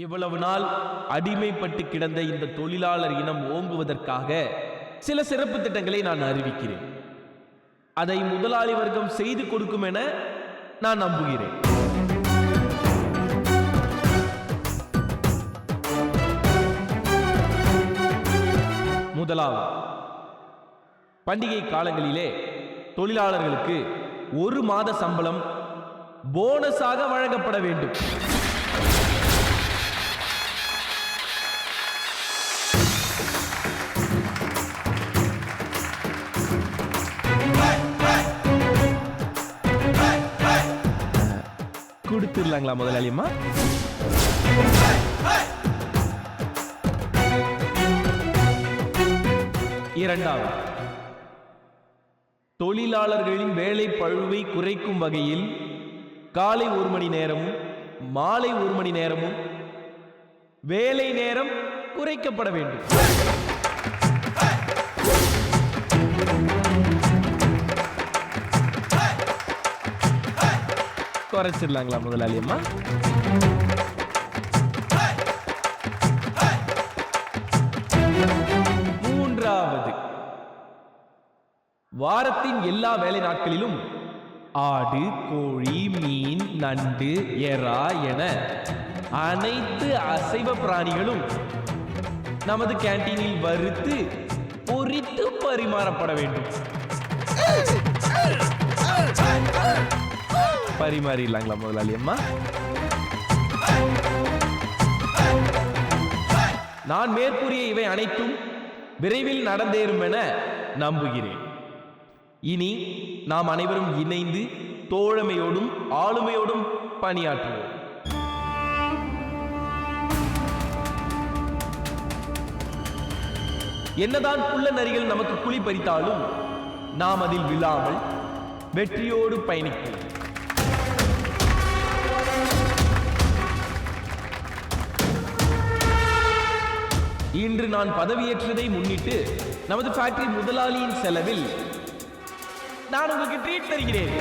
இவ்வளவு நாள் அடிமைப்பட்டு கிடந்த இந்த தொழிலாளர் இனம் ஓங்குவதற்காக சில சிறப்பு திட்டங்களை நான் அறிவிக்கிறேன். அதை முதலாளி வர்க்கம் செய்து கொடுக்கும் என நான் நம்புகிறேன். முதலாவது, பண்டிகை காலங்களிலே தொழிலாளர்களுக்கு 1 மாத சம்பளம் போனஸாக வழங்கப்பட வேண்டும். கொடுத்துடலாங்களா முதலாளியம்மா? இரண்டாவது, தொழிலாளர்களின் வேலை பழுவை குறைக்கும் வகையில் காலை 1 மணி நேரமும் மாலை 1 மணி நேரமும் வேலை நேரம் குறைக்கப்பட வேண்டும். குறைச்சிடலாங்களா முதலாளியம்மா? மூன்றாவது, வாரத்தின் எல்லா வேலை நாட்களிலும் ஆடு, கோழி, மீன், நண்டு, எறா என அனைத்து அசைவ பிராணிகளும் நமது கேண்டீனில் வறுத்து பொரித்து பரிமாறப்பட வேண்டும். பரிமாறிடலாங்களா முதலாளியம்மா? நான் மேற்கூறிய இவை அனைத்தும் விரைவில் நடந்தேறும் என நம்புகிறேன். இனி நாம் அனைவரும் இணைந்து தோழமையோடும் ஆளுமையோடும் பணியாற்றுவோம். என்னதான் புள்ள நரிகள் நமக்கு குழி பறித்தாலும் நாம் அதில் விழாமல் வெற்றியோடு பயணிப்போம். இன்று நான் பதவியேற்றதை முன்னிட்டு நமது ஃபேக்டரி முதலாளியின் செலவில் நான் உங்களுக்கு ட்ரீட் தருகிறேன்.